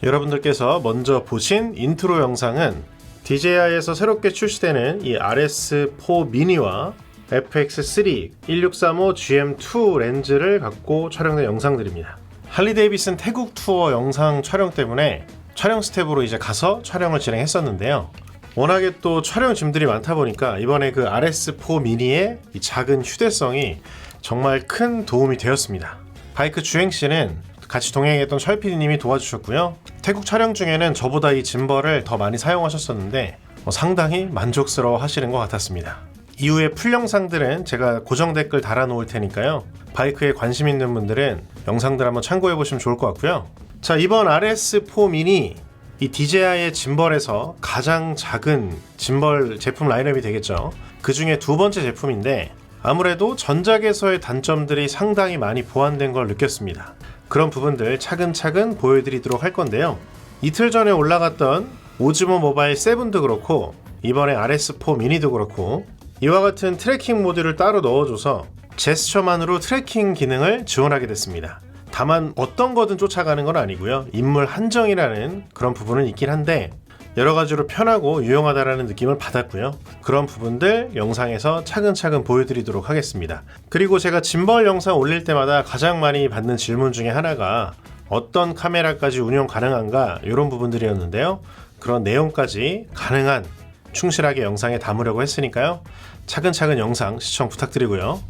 여러분들께서 먼저 보신 인트로 영상은 DJI에서 새롭게 출시되는 이 RS4 미니와 FX3 1635GM2 렌즈를 갖고 촬영된 영상들입니다. 할리 데이비슨 태국 투어 영상 촬영 때문에 촬영 스텝으로 이제 가서 촬영을 진행했었는데요. 워낙에 또 촬영 짐들이 많다 보니까 이번에 그 RS4 미니의 이 작은 휴대성이 정말 큰 도움이 되었습니다. 바이크 주행시는 같이 동행했던 철PD님이 도와주셨고요. 태국 촬영 중에는 저보다 이 짐벌을 더 많이 사용하셨었는데 상당히 만족스러워 하시는 것 같았습니다. 이후에 풀 영상들은 제가 고정 댓글 달아놓을 테니까요. 바이크에 관심 있는 분들은 영상들 한번 참고해보시면 좋을 것 같고요. 자, 이번 RS4 미니 이 DJI의 짐벌에서 가장 작은 짐벌 제품 라인업이 되겠죠. 그 중에 두 번째 제품인데 아무래도 전작에서의 단점들이 상당히 많이 보완된 걸 느꼈습니다. 그런 부분들 차근차근 보여드리도록 할 건데요. 이틀 전에 올라갔던 오즈모 모바일 7도 그렇고 이번에 RS4 미니도 그렇고 이와 같은 트래킹 모듈을 따로 넣어줘서 제스처만으로 트래킹 기능을 지원하게 됐습니다. 다만 어떤 거든 쫓아가는 건 아니고요. 인물 한정이라는 그런 부분은 있긴 한데 여러 가지로 편하고 유용하다라는 느낌을 받았고요. 그런 부분들 영상에서 차근차근 보여드리도록 하겠습니다. 그리고 제가 짐벌 영상 올릴 때마다 가장 많이 받는 질문 중에 하나가 어떤 카메라까지 운용 가능한가 이런 부분들이었는데요. 그런 내용까지 가능한 충실하게 영상에 담으려고 했으니까요. 차근차근 영상 시청 부탁드리고요.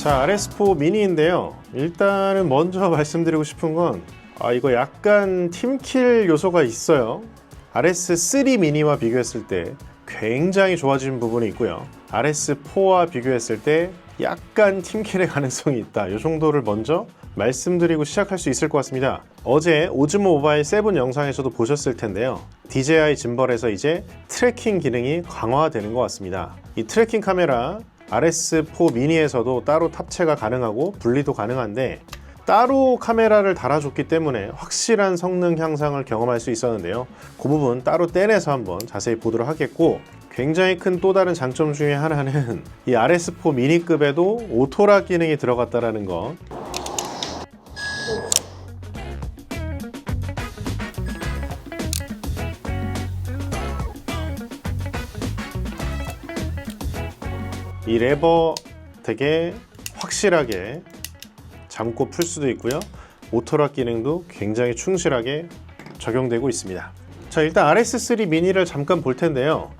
자, RS4 미니인데요. 일단은 먼저 말씀드리고 싶은 건 이거 약간 팀킬 요소가 있어요. RS3 미니와 비교했을 때 굉장히 좋아진 부분이 있고요. RS4와 비교했을 때 약간 팀킬의 가능성이 있다. 이 정도를 먼저 말씀드리고 시작할 수 있을 것 같습니다. 어제 오즈모 모바일 7 영상에서도 보셨을 텐데요. DJI 짐벌에서 이제 트래킹 기능이 강화되는 것 같습니다. 이 트래킹 카메라 RS4 미니에서도 따로 탑재가 가능하고 분리도 가능한데 따로 카메라를 달아줬기 때문에 확실한 성능 향상을 경험할 수 있었는데요. 그 부분 따로 떼내서 한번 자세히 보도록 하겠고, 굉장히 큰 또 다른 장점 중에 하나는 이 RS4 미니급에도 오토락 기능이 들어갔다는 거. 이 레버 되게 확실하게 잠고 풀 수도 있고요. 오토락 기능도 굉장히 충실하게 적용되고 있습니다. 자, 일단 RS3 미니를 잠깐 볼 텐데요.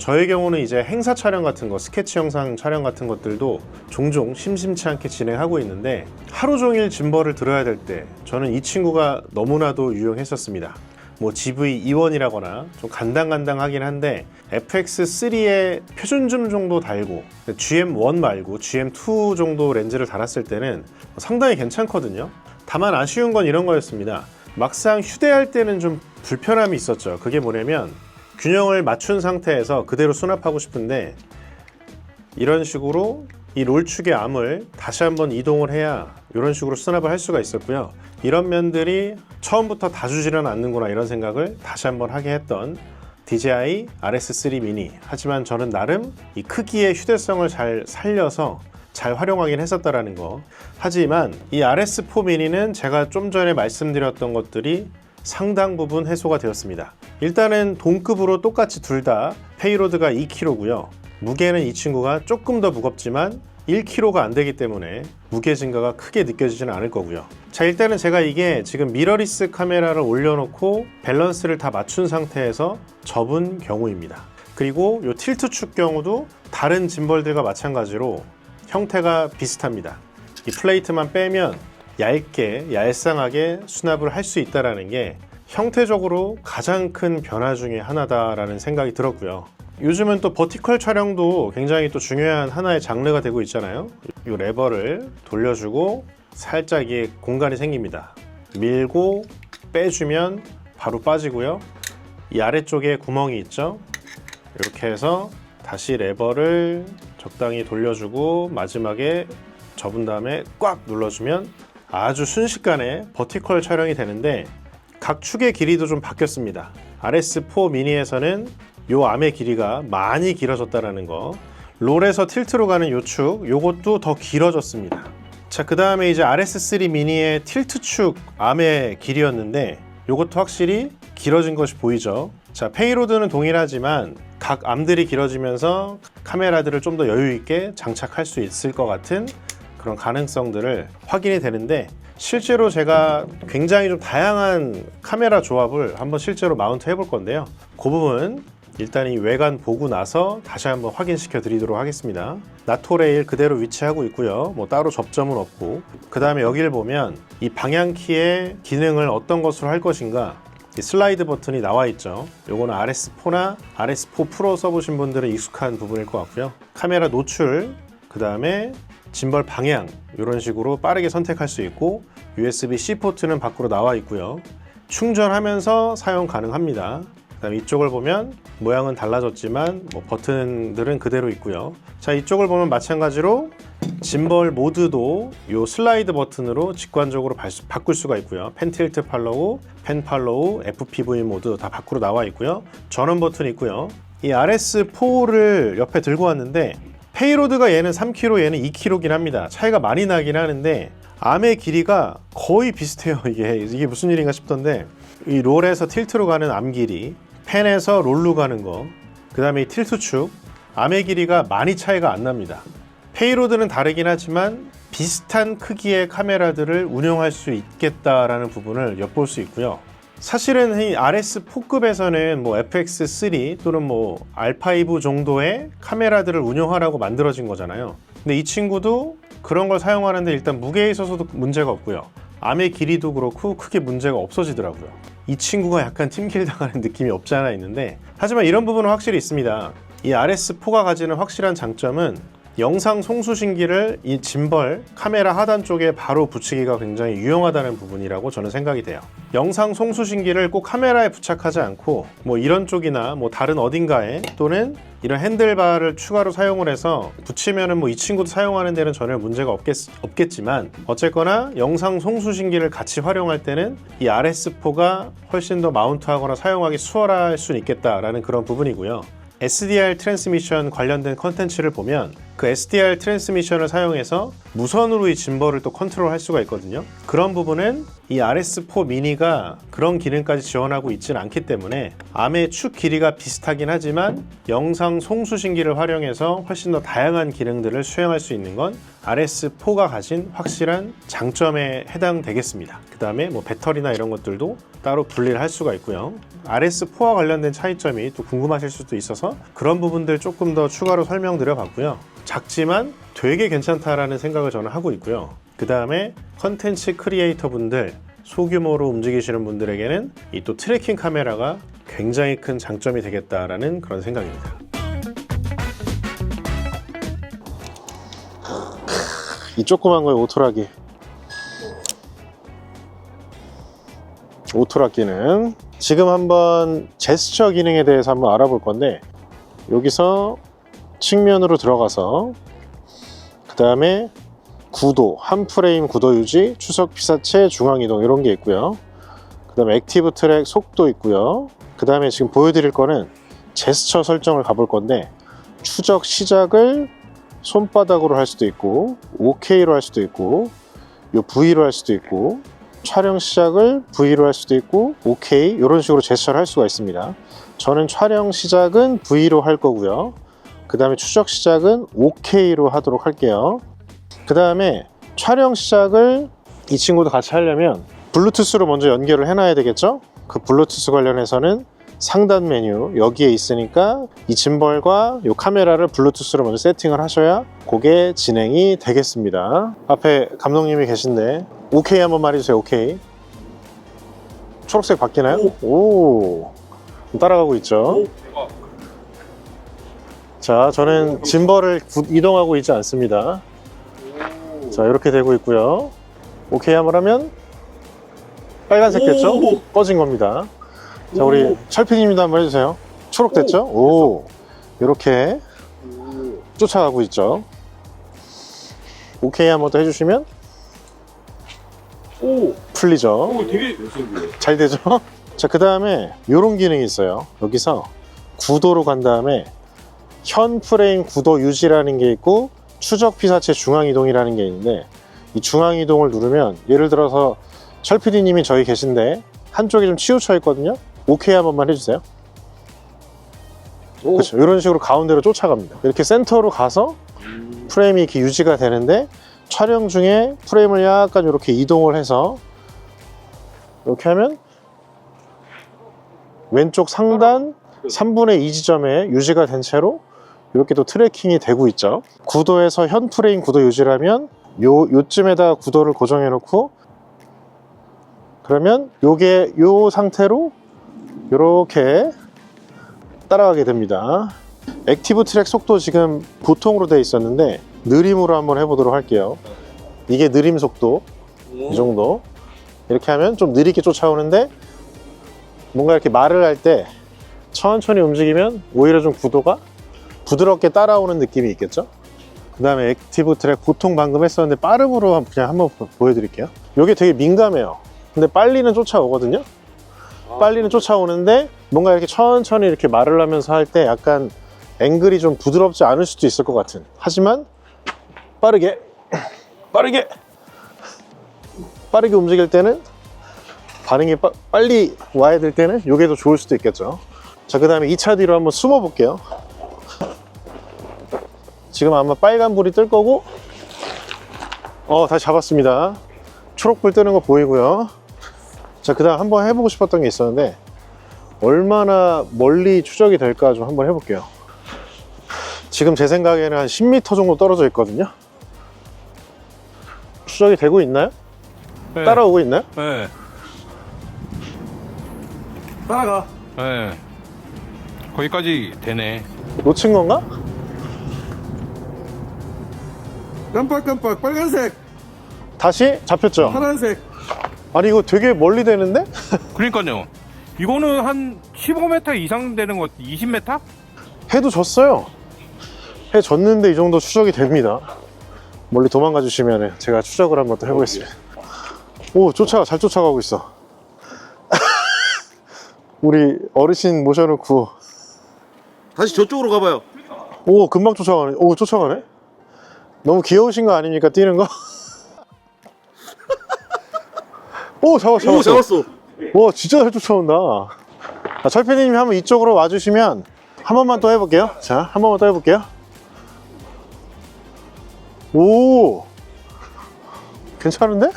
저의 경우는 이제 행사 촬영 같은 거, 스케치 영상 촬영 같은 것들도 종종 심심치 않게 진행하고 있는데 하루 종일 짐벌을 들어야 될 때 저는 이 친구가 너무나도 유용했었습니다. GV-E1이라거나 좀 간당간당하긴 한데 FX3에 표준줌 정도 달고 GM1 말고 GM2 정도 렌즈를 달았을 때는 상당히 괜찮거든요. 다만 아쉬운 건 이런 거였습니다. 막상 휴대할 때는 좀 불편함이 있었죠. 그게 뭐냐면 균형을 맞춘 상태에서 그대로 수납하고 싶은데 이런 식으로 이 롤축의 암을 다시 한번 이동을 해야 이런 식으로 수납을 할 수가 있었고요. 이런 면들이 처음부터 다 주지는 않는구나 이런 생각을 다시 한번 하게 했던 DJI RS3 미니. 하지만 저는 나름 이 크기의 휴대성을 잘 살려서 잘 활용하긴 했었다라는 거. 하지만 이 RS4 미니는 제가 좀 전에 말씀드렸던 것들이 상당 부분 해소가 되었습니다. 일단은 동급으로 똑같이 둘 다 페이로드가 2kg고요. 무게는 이 친구가 조금 더 무겁지만 1kg가 안 되기 때문에 무게 증가가 크게 느껴지지는 않을 거고요. 자, 일단은 제가 이게 지금 미러리스 카메라를 올려놓고 밸런스를 다 맞춘 상태에서 접은 경우입니다. 그리고 이 틸트 축 경우도 다른 짐벌들과 마찬가지로 형태가 비슷합니다. 이 플레이트만 빼면 얇게 얄쌍하게 수납을 할 수 있다는 게 형태적으로 가장 큰 변화 중에 하나다라는 생각이 들었고요. 요즘은 또 버티컬 촬영도 굉장히 또 중요한 하나의 장르가 되고 있잖아요. 이 레버를 돌려주고 살짝 이게 공간이 생깁니다. 밀고 빼주면 바로 빠지고요. 이 아래쪽에 구멍이 있죠. 이렇게 해서 다시 레버를 적당히 돌려주고 마지막에 접은 다음에 꽉 눌러주면 아주 순식간에 버티컬 촬영이 되는데 각 축의 길이도 좀 바뀌었습니다. RS4 미니에서는 요 암의 길이가 많이 길어졌다는 거, 롤에서 틸트로 가는 요 축, 요것도 더 길어졌습니다. 자, 그 다음에 이제 RS3 미니의 틸트축 암의 길이였는데 이것도 확실히 길어진 것이 보이죠. 자, 페이로드는 동일하지만 각 암들이 길어지면서 카메라들을 좀 더 여유 있게 장착할 수 있을 것 같은 그런 가능성들을 확인이 되는데, 실제로 제가 굉장히 좀 다양한 카메라 조합을 한번 실제로 마운트 해볼 건데요. 그 부분 일단 이 외관 보고 나서 다시 한번 확인시켜 드리도록 하겠습니다. 나토 레일 그대로 위치하고 있고요. 뭐 따로 접점은 없고, 그 다음에 여기를 보면 이 방향키의 기능을 어떤 것으로 할 것인가, 이 슬라이드 버튼이 나와 있죠. 요거는 RS4나 RS4 프로 써보신 분들은 익숙한 부분일 것 같고요. 카메라 노출, 그 다음에 짐벌 방향, 이런 식으로 빠르게 선택할 수 있고, USB-C 포트는 밖으로 나와 있고요. 충전하면서 사용 가능합니다. 그다음에 이쪽을 보면 모양은 달라졌지만 뭐 버튼들은 그대로 있고요. 자, 이쪽을 보면 마찬가지로 짐벌 모드도 이 슬라이드 버튼으로 직관적으로 바꿀 수가 있고요. 펜 틸트 팔로우, 펜 팔로우, FPV 모드 다 밖으로 나와 있고요. 전원 버튼 있고요. 이 RS4를 옆에 들고 왔는데 페이로드가 얘는 3kg, 얘는 2kg긴 합니다. 차이가 많이 나긴 하는데 암의 길이가 거의 비슷해요. 이게 무슨 일인가 싶던데, 이 롤에서 틸트로 가는 암 길이, 펜에서 롤로 가는 거, 그 다음에 이 틸트 축, 암의 길이가 많이 차이가 안 납니다. 페이로드는 다르긴 하지만 비슷한 크기의 카메라들을 운영할 수 있겠다라는 부분을 엿볼 수 있고요. 사실은 이 RS4급에서는 뭐 FX3 또는 뭐 R5 정도의 카메라들을 운영하라고 만들어진 거잖아요. 근데 이 친구도 그런 걸 사용하는데 일단 무게에 있어서도 문제가 없고요. 암의 길이도 그렇고 크게 문제가 없어지더라고요. 이 친구가 약간 팀킬 당하는 느낌이 없지 않아 있는데, 하지만 이런 부분은 확실히 있습니다. 이 RS4가 가지는 확실한 장점은 영상 송수신기를 이 짐벌 카메라 하단 쪽에 바로 붙이기가 굉장히 유용하다는 부분이라고 저는 생각이 돼요. 영상 송수신기를 꼭 카메라에 부착하지 않고 뭐 이런 쪽이나 뭐 다른 어딘가에, 또는 이런 핸들바를 추가로 사용을 해서 붙이면은 뭐 이 친구도 사용하는 데는 전혀 문제가 없겠지만, 어쨌거나 영상 송수신기를 같이 활용할 때는 이 RS4가 훨씬 더 마운트하거나 사용하기 수월할 수 있겠다라는 그런 부분이고요. SDR 트랜스미션 관련된 컨텐츠를 보면 그 SDR 트랜스미션을 사용해서 무선으로 이 짐벌을 또 컨트롤할 수가 있거든요. 그런 부분은 이 RS4 미니가 그런 기능까지 지원하고 있지는 않기 때문에 암의 축 길이가 비슷하긴 하지만 영상 송수신기를 활용해서 훨씬 더 다양한 기능들을 수행할 수 있는 건 RS4가 가진 확실한 장점에 해당되겠습니다. 그 다음에 뭐 배터리나 이런 것들도 따로 분리를 할 수가 있고요. RS4와 관련된 차이점이 또 궁금하실 수도 있어서 그런 부분들 조금 더 추가로 설명드려 봤고요. 작지만 되게 괜찮다라는 생각을 저는 하고 있고요. 그 다음에 컨텐츠 크리에이터 분들, 소규모로 움직이시는 분들에게는 이 또 트래킹 카메라가 굉장히 큰 장점이 되겠다라는 그런 생각입니다. 이 조그만 거에 오토락이. 오토락기는 지금 한번 제스처 기능에 대해서 한번 알아볼 건데, 여기서 측면으로 들어가서 그 다음에 구도, 한 프레임 구도 유지, 추석 피사체 중앙 이동 이런 게 있고요. 그 다음에 액티브 트랙 속도 있고요. 그 다음에 지금 보여드릴 거는 제스처 설정을 가볼 건데, 추적 시작을 손바닥으로 할 수도 있고, OK로 할 수도 있고, 요 V로 할 수도 있고, 촬영 시작을 V로 할 수도 있고, OK 이런 식으로 제스처를 할 수가 있습니다. 저는 촬영 시작은 V로 할 거고요. 그 다음에 추적 시작은 OK로 하도록 할게요. 그 다음에 촬영 시작을 이 친구도 같이 하려면 블루투스로 먼저 연결을 해놔야 되겠죠. 그 블루투스 관련해서는 상단 메뉴 여기에 있으니까 이 짐벌과 이 카메라를 블루투스로 먼저 세팅을 하셔야 그게 진행이 되겠습니다. 앞에 감독님이 계신데 OK 한번 말해주세요. OK. 초록색 바뀌나요? 오. 따라가고 있죠. 자, 저는 짐벌을 이동하고 있지 않습니다. 자, 이렇게 되고 있고요. OK 한번 하면 빨간색 됐죠? 꺼진 겁니다. 자, 우리 철피님도 한번 해주세요. 초록 됐죠? 오, 이렇게 쫓아가고 있죠. OK 한번 더 해주시면 풀리죠. 되게 잘 되죠? 자, 그 다음에 이런 기능이 있어요. 여기서 구도로 간 다음에 현 프레임 구도 유지라는 게 있고, 추적 피사체 중앙 이동이라는 게 있는데, 이 중앙 이동을 누르면 예를 들어서 철 PD님이 저기 계신데 한쪽이 좀 치우쳐 있거든요. 오케이 한 번만 해주세요. 그렇죠. 이런 식으로 가운데로 쫓아갑니다. 이렇게 센터로 가서 프레임이 이렇게 유지가 되는데 촬영 중에 프레임을 약간 이렇게 이동을 해서 이렇게 하면 왼쪽 상단 3분의 2 지점에 유지가 된 채로 이렇게 또 트래킹이 되고 있죠. 구도에서 현 프레임 구도 유지를 하면 요쯤에다가 구도를 고정해 놓고 그러면 요게 요 상태로 이렇게 따라가게 됩니다. 액티브 트랙 속도 지금 보통으로 되어 있었는데 느림으로 한번 해보도록 할게요. 이게 느림 속도 이 정도. 이렇게 하면 좀 느리게 쫓아오는데 뭔가 이렇게 말을 할 때 천천히 움직이면 오히려 좀 구도가 부드럽게 따라오는 느낌이 있겠죠. 그 다음에 액티브 트랙 보통 방금 했었는데 빠름으로 그냥 한번 보여드릴게요. 이게 되게 민감해요. 근데 빨리는 쫓아오거든요. 빨리는 쫓아오는데 뭔가 이렇게 천천히 이렇게 말을 하면서 할 때 약간 앵글이 좀 부드럽지 않을 수도 있을 것 같은. 하지만 빠르게 움직일 때는 반응이 빨리 와야 될 때는 이게 더 좋을 수도 있겠죠. 자, 그 다음에 2차 뒤로 한번 숨어 볼게요. 지금 아마 빨간불이 뜰 거고 다시 잡았습니다. 초록불 뜨는 거 보이고요. 자, 그 다음 한번 해보고 싶었던 게 있었는데 얼마나 멀리 추적이 될까 좀 한번 해볼게요. 지금 제 생각에는 한 10m 정도 떨어져 있거든요. 추적이 되고 있나요? 네. 따라오고 있나요? 네. 따라가. 네. 거기까지 되네. 놓친 건가? 깜빡깜빡 빨간색, 다시 잡혔죠? 파란색. 아니 이거 되게 멀리 되는데? 그러니까요. 이거는 한 15m 이상 되는 거, 20m? 해도 졌어요. 해 졌는데 이 정도 추적이 됩니다. 멀리 도망가 주시면 제가 추적을 한번 또 해보겠습니다. 오, 잘 쫓아가고 있어. 우리 어르신 모셔놓고. 다시 저쪽으로 가봐요. 오, 금방 쫓아가네. 오, 쫓아가네. 너무 귀여우신 거 아닙니까? 뛰는 거? 오, 잡았어. 오, 잡았어. 와, 진짜 잘 쫓아온다. 자, 철PD님이 한번 이쪽으로 와주시면 한 번만 또 해볼게요. 자, 한 번만 또 해볼게요. 오, 괜찮은데?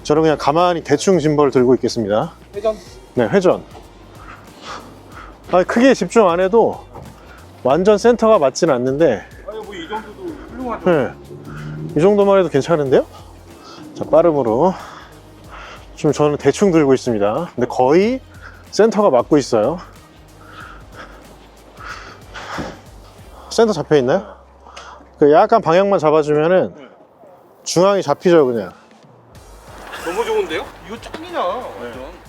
저는 그냥 가만히 대충 짐벌 들고 있겠습니다. 회전. 네, 회전. 크게 집중 안 해도 완전 센터가 맞진 않는데 아니 뭐 이 정도도 훌륭하죠. 네, 이 정도만 해도 괜찮은데요? 자, 빠름으로. 지금 저는 대충 들고 있습니다. 근데 거의 센터가 맞고 있어요. 센터 잡혀 있나요? 약간 방향만 잡아주면은 중앙이 잡히죠, 그냥. 너무 좋은데요? 이거 짱이냐 완전.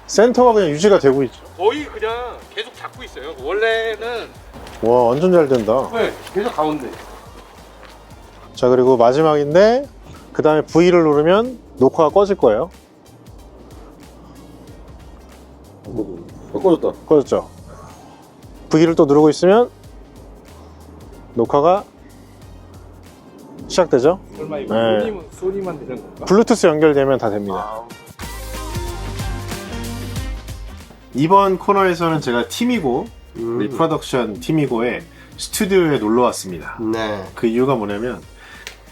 센터가 그냥 유지가 되고 있죠. 거의 그냥 계속 잡고 있어요. 원래는 와, 완전 잘 된다. 네, 계속 가운데. 자, 그리고 마지막인데 그 다음에 V를 누르면 녹화가 꺼질 거예요. 꺼졌다. 꺼졌죠? V를 또 누르고 있으면 녹화가 시작되죠? 설마 이거 네. 소니만 되는 건가? 블루투스 연결되면 다 됩니다. 이번 코너에서는 제가 팀이고 우리 프로덕션 팀이고의 스튜디오에 놀러 왔습니다. 네. 그 이유가 뭐냐면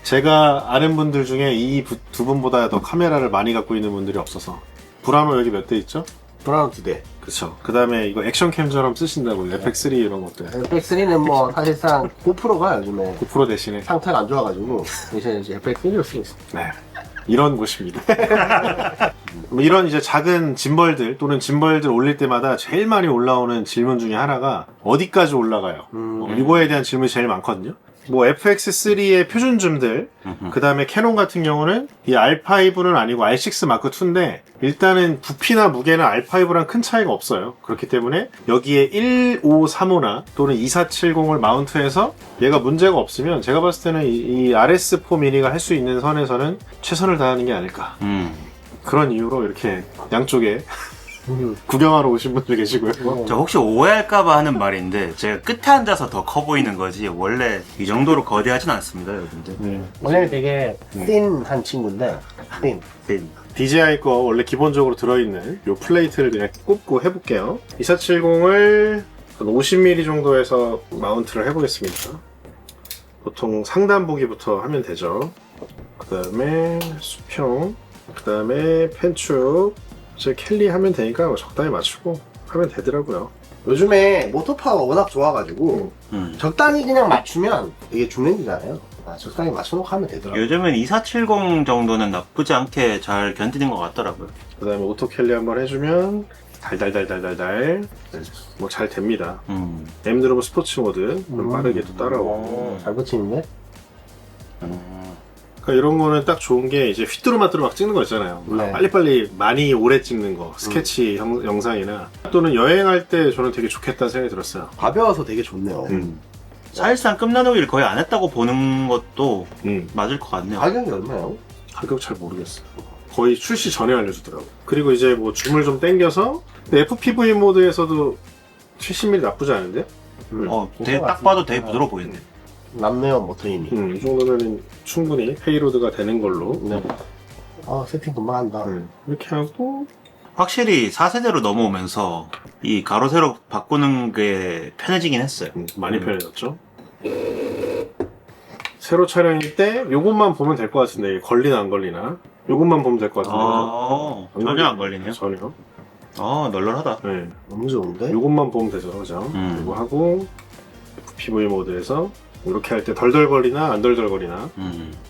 제가 아는 분들 중에 이 두 분보다 더 카메라를 많이 갖고 있는 분들이 없어서. 브라노 여기 몇 대 있죠? 브라운 2대. 그쵸. 그 다음에 이거 액션캠처럼 쓰신다고 FX3 이런 것들. FX3는 뭐 사실상 고프로가 요즘에 9% 대신에. 상태가 안 좋아가지고 이제 FX3를 쓰고 있어요. 네. 이런 곳입니다. 뭐 이런 이제 작은 짐벌들 또는 짐벌들 올릴 때마다 제일 많이 올라오는 질문 중에 하나가 어디까지 올라가요? 이거에 대한 질문이 제일 많거든요. 뭐 FX3의 표준 줌들, 그 다음에 캐논 같은 경우는 이 R5는 아니고 R6 마크 2인데 일단은 부피나 무게는 R5랑 큰 차이가 없어요. 그렇기 때문에 여기에 1535나 또는 2470을 마운트해서 얘가 문제가 없으면 제가 봤을 때는 이 RS4 미니가 할 수 있는 선에서는 최선을 다하는 게 아닐까. 그런 이유로 이렇게 양쪽에 구경하러 오신 분들 계시고요. 저 혹시 오해할까봐 하는 말인데 제가 끝에 앉아서 더 커 보이는 거지 원래 이 정도로 거대하진 않습니다, 여러분들. 원래는 되게 띵한 친구인데 띵. DJI 거 원래 기본적으로 들어있는 요 플레이트를 그냥 꼽고 해볼게요. 2470을 한 50mm 정도에서 마운트를 해보겠습니다. 보통 상단 보기부터 하면 되죠. 그 다음에 수평, 그 다음에 펜축, 이제 캘리 하면 되니까 뭐 적당히 맞추고 하면 되더라고요. 요즘에 모터파워가 워낙 좋아가지고 적당히 그냥 맞추면 이게 죽는 기잖아요. 적당히 맞춰놓고 하면 되더라고요. 요즘은 2470 정도는 나쁘지 않게 잘 견디는 것 같더라고요. 그 다음에 오토 캘리 한번 해주면 달달달달달달 뭐 잘 됩니다. M 드로브 스포츠 모드 그럼 빠르게 또 따라오고. 잘 붙이는데? 그러니까 이런 거는 딱 좋은 게 이제 휘뚜루마뚜루 막 찍는 거 있잖아요. 네. 빨리빨리 많이 오래 찍는 거 스케치 영상이나 또는 여행할 때 저는 되게 좋겠다는 생각이 들었어요. 가벼워서 되게 좋네요. 사실상 끝나누기를 거의 안 했다고 보는 것도 음. 맞을 것 같네요. 가격이 얼마예요? 가격 잘 모르겠어요. 거의 출시 전에 알려주더라고요. 그리고 이제 뭐 줌을 좀 당겨서 FPV 모드에서도 70mm 나쁘지 않은데? 되게 딱 봐도 되게 부드러워 보이는데. 남네요 모터인이. 이 정도면 충분히 페이로드가 되는 걸로. 네. 세팅 금방 한다. 이렇게 하고 확실히 4세대로 넘어오면서 이 가로 세로 바꾸는 게 편해지긴 했어요. 많이 편해졌죠. 세로 촬영일 때 요것만 보면 될 것 같은데 이게 걸리나 안 걸리나? 요것만 보면 될 것 같은데. 전혀 안 걸리네요. 전혀. 널널하다. 네. 너무 좋은데? 요것만 보면 되죠, 그죠? 이거 하고 FPV 모드에서 이렇게 할 때 덜덜거리나 안 덜덜거리나.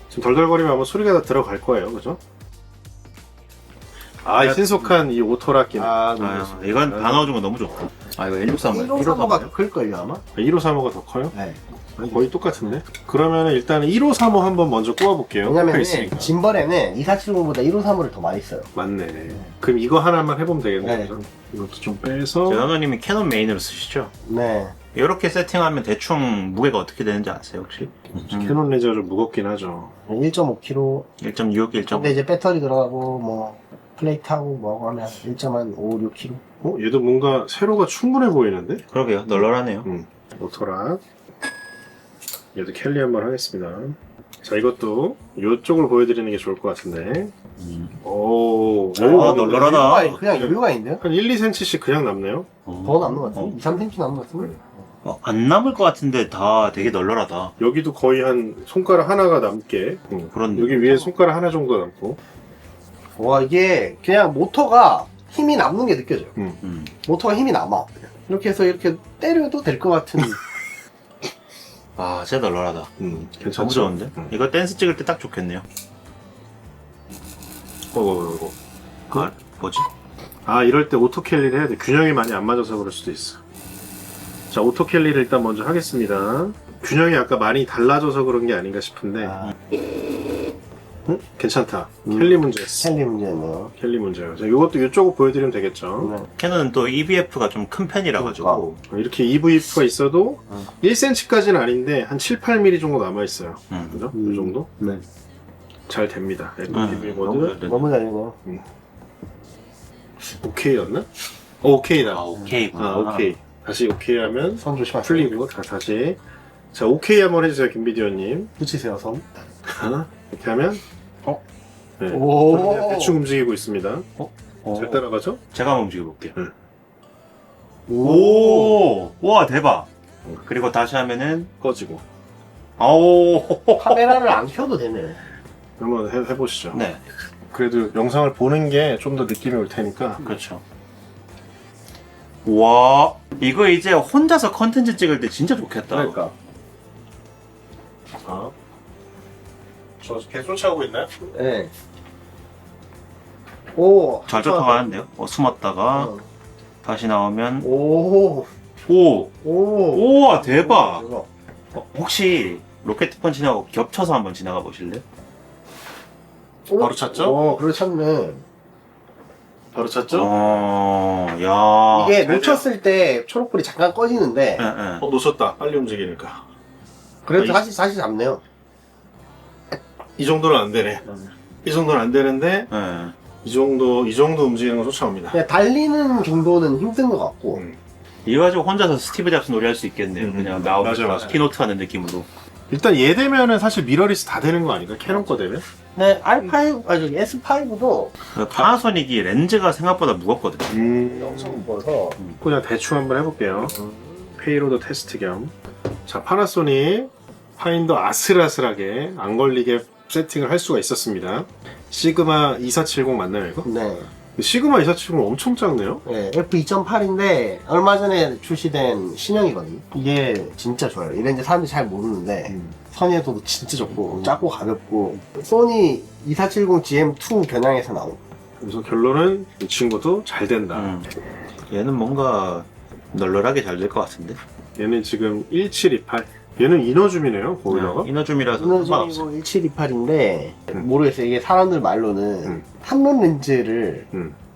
지금 덜덜거리면 아마 소리가 다 들어갈 거예요, 그죠? 이 신속한 이 오토락 기능. 이건 다 넣어준 거 너무 좋다. 이거 163. 153호가 더 클걸요 아마? 1535가 더 커요? 네. 거의 똑같은데? 그러면 일단 1535 한번 먼저 꼽아볼게요. 왜냐면 꼽혀 있으니까. 짐벌에는 2470보다 1535를 더 많이 써요. 맞네. 그럼 이거 하나만 해보면 되겠네요. 네. 그죠? 이것도 좀 빼서. 제나노님이 캐논 메인으로 쓰시죠? 네. 이렇게 세팅하면 대충 무게가 어떻게 되는지 아세요 혹시? 캐논 레저가 좀 무겁긴 하죠. 1.5kg. 1.6, 1.5. 근데 이제 배터리 들어가고 뭐 플레이트하고 뭐하고 하면 1.5, 6kg. 얘도 뭔가 세로가 충분해 보이는데? 그러게요. 널널하네요. 오토락. 얘도 캘리 한번 하겠습니다. 자, 이것도 이쪽을 보여드리는 게 좋을 것 같은데. 오, 널널하다. 그냥 여유가 있는데요? 한 1, 2cm씩 그냥 남네요. 더 남는 것 같은데? 2, 3cm 남는 것 같은데? 안 남을 것 같은데 다 되게 널널하다. 여기도 거의 한 손가락 하나가 남게. 그런 여기 위에 손가락 하나 정도 남고. 와, 이게 그냥 모터가 힘이 남는 게 느껴져요. 모터가 힘이 남아. 이렇게 해서 이렇게 때려도 될 것 같은. 진짜 널널하다. 괜찮죠? 너무 좋은데? 이거 댄스 찍을 때 딱 좋겠네요. 뭐지? 이럴 때 오토 캘리를 해야 돼. 균형이 많이 안 맞아서 그럴 수도 있어. 자, 오토 캘리를 일단 먼저 하겠습니다. 균형이 아까 많이 달라져서 그런 게 아닌가 싶은데. 괜찮다. 캘리 문제였어. 캘리 문제네요. 캘리 문제예요. 자, 이것도 이쪽으로 보여드리면 되겠죠. 네. 캐논은 또 EVF가 좀 큰 편이라 가지고 이렇게 EVF가 있어도 1cm까지는 아닌데 한 7, 8mm 정도 남아있어요. 그죠? 이 정도? 네. 잘 됩니다. FPV 모드. 너무 잘해요. 오케이였나? 오케이다. 오케이구나. 오케이. 다시 오케이 하면 손 조심하세요. 풀리고 다시. 자, 오케이 한번 해주세요, 김비디오님. 붙이세요, 손. 이렇게 하면 네. 오. 대충 움직이고 있습니다. 잘 따라가죠? 제가 한번 움직여볼게요. 오. 와 대박. 그리고 다시 하면은 꺼지고. 카메라를 안 켜도 되네. 한번 해보시죠. 네, 그래도 영상을 보는 게 좀 더 느낌이 올 테니까. 그렇죠. 와, 이거 이제 혼자서 컨텐츠 찍을 때 진짜 좋겠다. 그러니까. 저 계속 쫓아오고 있나요? 네. 오. 잘 쫓아가는데요? 숨었다가 다시 나오면 오. 오! 오. 우와 대박! 혹시 로켓 펀치하고 겹쳐서 한번 지나가 보실래요? 바로 찾죠? 그래 찾네. 바로 찾죠? 야. 이게 놓쳤을 때 초록불이 잠깐 꺼지는데 예. 놓쳤다. 빨리 움직이니까. 그래도 다시 잡네요. 이 정도는 안 되네. 이 정도는 안 되는데 예. 이 정도 움직이는 거 쫓아옵니다. 그냥 달리는 정도는 힘든 것 같고. 이거 가지고 혼자서 스티브 잡스 놀이 할 수 있겠네요. 그냥 나오면서 맞아. 키노트 하는 느낌으로. 일단 얘 되면은 사실 미러리스 다 되는 거 아닌가? 캐논 거 되면? 네, 저기 S5도 파나소닉이 렌즈가 생각보다 무겁거든요. 엄청 무거워서. 그냥 대충 한번 해볼게요. 페이로드 테스트 겸. 자, 파나소닉 파인더 아슬아슬하게 안 걸리게 세팅을 할 수가 있었습니다. 시그마 2470 맞나요 이거? 네. 시그마 2470 엄청 작네요. 네, F2.8인데 얼마 전에 출시된 신형이거든요. 이게 진짜 좋아요. 이런지 사람들이 잘 모르는데 선의도도 진짜 좋고 작고 가볍고 소니 2470 GM2 겨냥해서 나온. 그래서 결론은 이 친구도 잘 된다. 얘는 뭔가 널널하게 잘 될 것 같은데. 얘는 지금 1728. 얘는 이너줌이네요 보일러가. 이너줌이라서 상관없어. 이너지고 1728인데 모르겠어요. 이게 사람들 말로는 탐론 렌즈를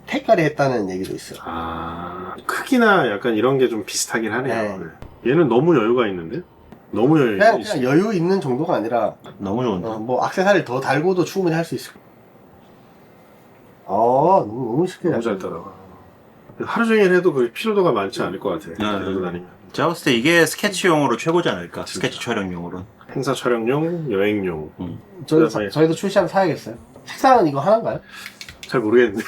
택가리 했다는 얘기도 있어요. 아, 크기나 약간 이런 게 좀 비슷하긴 하네요. 네. 네. 얘는 너무 여유가 있는데? 너무 여유 그냥 있어. 여유 있는 정도가 아니라 너무 좋은데. 뭐 액세서리를 더 달고도 충분히 할 수 있을 거예요. 너무 쉽게 너무 잘 따라가. 하루 종일 해도 그 피로도가 많지 않을 것 같아요. 네. 들고 다니면. 제가 봤을 때 이게 스케치용으로 최고지 않을까? 스케치 촬영용으로. 행사 촬영용, 여행용. 저희도 출시하면 사야겠어요. 색상은 이거 하나인가요? 잘 모르겠는데.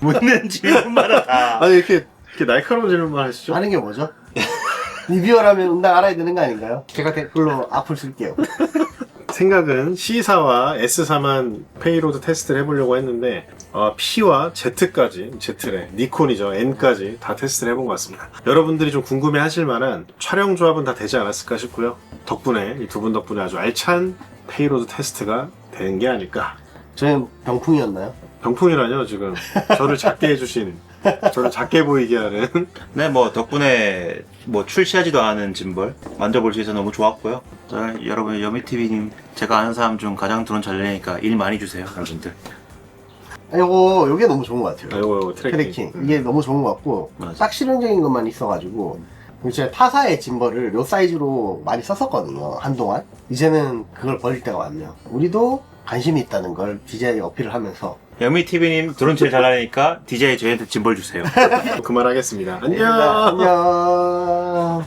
묻는 질문마다 다. 아니 이렇게 날카로운 질문만 하시죠? 하는 게 뭐죠? 리뷰어라면 응당 알아야 되는 거 아닌가요? 제가 댓글로 악플 쓸게요. 생각은 C사와 S사만 페이로드 테스트를 해보려고 했는데 P와 Z까지, Z래, 니콘이죠, N까지 다 테스트를 해본 것 같습니다. 여러분들이 좀 궁금해 하실 만한 촬영 조합은 다 되지 않았을까 싶고요. 덕분에 이 두 분 덕분에 아주 알찬 페이로드 테스트가 된 게 아닐까. 저희는 병풍이었나요? 병풍이라뇨 지금 저를 작게 해주신, 저를 작게 보이게 하는. 네, 뭐 덕분에 뭐 출시하지도 않은 짐벌 만져볼 수 있어서 너무 좋았고요. 자, 여러분 여미TV님 제가 아는 사람 중 가장 드론 잘 내니까 일 많이 주세요, 여러분들. 요게 너무 좋은 것 같아요. 이거 트래킹. 이게 너무 좋은 것 같고 맞아. 딱 실용적인 것만 있어가지고 제가 타사의 짐벌을 요 사이즈로 많이 썼었거든요, 한동안. 이제는 그걸 버릴 때가 왔네요. 우리도 관심이 있다는 걸 DJI 어필을 하면서 여미TV님 드론 제일 잘 나니까 DJI 저희한테 짐벌 주세요. 그만하겠습니다. 안녕. 안녕.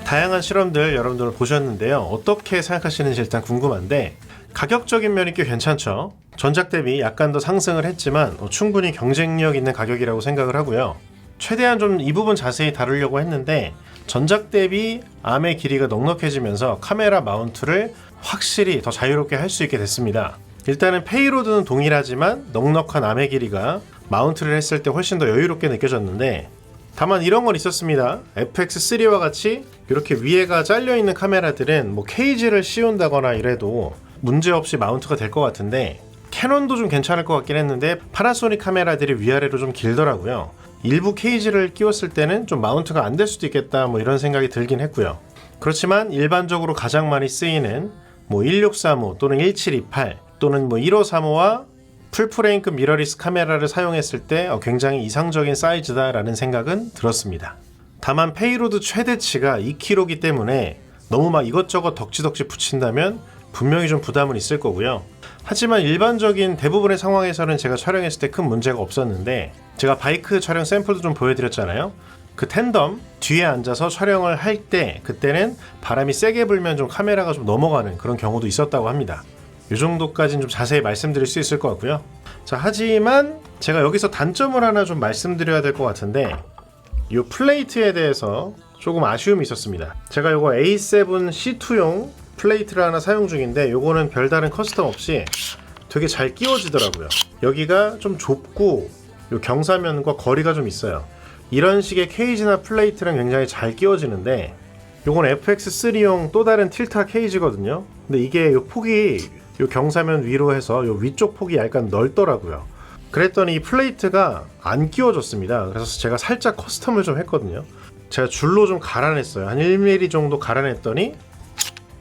다양한 실험들 여러분들 보셨는데요. 어떻게 생각하시는지 일단 궁금한데 가격적인 면이 꽤 괜찮죠. 전작 대비 약간 더 상승을 했지만 충분히 경쟁력 있는 가격이라고 생각을 하고요. 최대한 좀 이 부분 자세히 다루려고 했는데 전작 대비 암의 길이가 넉넉해지면서 카메라 마운트를 확실히 더 자유롭게 할 수 있게 됐습니다. 일단은 페이로드는 동일하지만 넉넉한 암의 길이가 마운트를 했을 때 훨씬 더 여유롭게 느껴졌는데 다만 이런 건 있었습니다. FX3와 같이 이렇게 위에가 잘려있는 카메라들은 뭐 케이지를 씌운다거나 이래도 문제없이 마운트가 될 것 같은데 캐논도 좀 괜찮을 것 같긴 했는데 파나소닉 카메라들이 위아래로 좀 길더라고요. 일부 케이지를 끼웠을 때는 좀 마운트가 안 될 수도 있겠다 뭐 이런 생각이 들긴 했고요. 그렇지만 일반적으로 가장 많이 쓰이는 뭐 1635 또는 1728 또는 뭐 1535와 풀프레임급 미러리스 카메라를 사용했을 때 굉장히 이상적인 사이즈다라는 생각은 들었습니다. 다만 페이로드 최대치가 2kg이기 때문에 너무 막 이것저것 덕지덕지 붙인다면 분명히 좀 부담은 있을 거고요. 하지만 일반적인 대부분의 상황에서는 제가 촬영했을 때 큰 문제가 없었는데 제가 바이크 촬영 샘플도 좀 보여드렸잖아요. 그 텐덤 뒤에 앉아서 촬영을 할 때 그때는 바람이 세게 불면 좀 카메라가 좀 넘어가는 그런 경우도 있었다고 합니다. 이 정도까지는 좀 자세히 말씀드릴 수 있을 것 같고요. 자, 하지만 제가 여기서 단점을 하나 좀 말씀드려야 될 것 같은데 이 플레이트에 대해서 조금 아쉬움이 있었습니다. 제가 이거 A7 C2용 플레이트를 하나 사용 중인데 요거는 별다른 커스텀 없이 되게 잘 끼워지더라고요. 여기가 좀 좁고 요 경사면과 거리가 좀 있어요. 이런 식의 케이지나 플레이트랑 굉장히 잘 끼워지는데 요건 FX3용 또 다른 틸타 케이지거든요. 근데 이게 요 폭이 요 경사면 위로 해서 요 위쪽 폭이 약간 넓더라고요. 그랬더니 이 플레이트가 안 끼워졌습니다. 그래서 제가 살짝 커스텀을 좀 했거든요. 제가 줄로 좀 갈아냈어요. 한 1mm 정도 갈아냈더니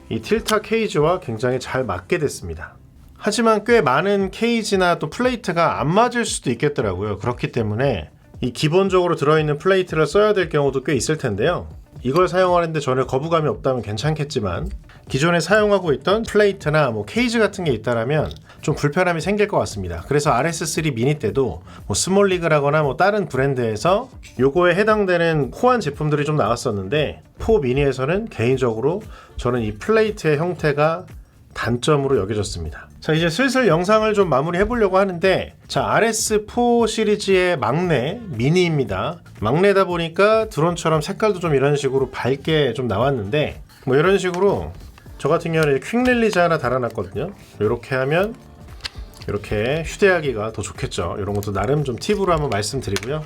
이 틸타 케이지와 굉장히 잘 맞게 됐습니다. 하지만 꽤 많은 케이지나 또 플레이트가 안 맞을 수도 있겠더라고요. 그렇기 때문에 이 기본적으로 들어있는 플레이트를 써야 될 경우도 꽤 있을 텐데요. 이걸 사용하는데 전혀 거부감이 없다면 괜찮겠지만 기존에 사용하고 있던 플레이트나 뭐 케이지 같은 게 있다라면 좀 불편함이 생길 것 같습니다. 그래서 RS3 미니 때도 뭐 스몰리그라거나 뭐 다른 브랜드에서 요거에 해당되는 호환 제품들이 좀 나왔었는데 4 미니에서는 개인적으로 저는 이 플레이트의 형태가 단점으로 여겨졌습니다. 자, 이제 슬슬 영상을 좀 마무리 해보려고 하는데, 자, RS4 시리즈의 막내 미니입니다. 막내다 보니까 드론처럼 색깔도 좀 이런 식으로 밝게 좀 나왔는데, 뭐 이런 식으로 저 같은 경우는 퀵 릴리즈 하나 달아놨거든요. 이렇게 하면 이렇게 휴대하기가 더 좋겠죠. 이런 것도 나름 좀 팁으로 한번 말씀드리고요.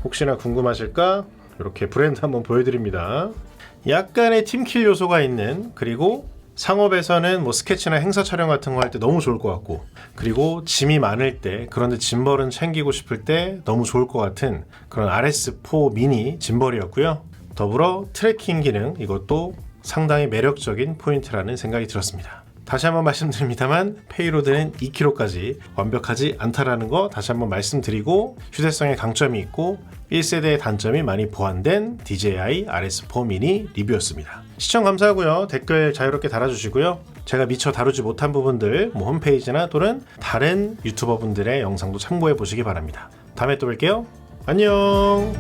혹시나 궁금하실까 이렇게 브랜드 한번 보여드립니다. 약간의 팀킬 요소가 있는, 그리고 상업에서는 뭐 스케치나 행사 촬영 같은 거 할 때 너무 좋을 것 같고, 그리고 짐이 많을 때, 그런데 짐벌은 챙기고 싶을 때 너무 좋을 것 같은 그런 RS4 미니 짐벌이었고요. 더불어 트래킹 기능, 이것도 상당히 매력적인 포인트라는 생각이 들었습니다. 다시 한번 말씀드립니다만 페이로드는 2kg까지 완벽하지 않다라는 거 다시 한번 말씀드리고, 휴대성에 강점이 있고 1세대의 단점이 많이 보완된 DJI RS4 미니 리뷰였습니다. 시청 감사하고요. 댓글 자유롭게 달아주시고요. 제가 미처 다루지 못한 부분들 뭐 홈페이지나 또는 다른 유튜버 분들의 영상도 참고해 보시기 바랍니다. 다음에 또 뵐게요. 안녕.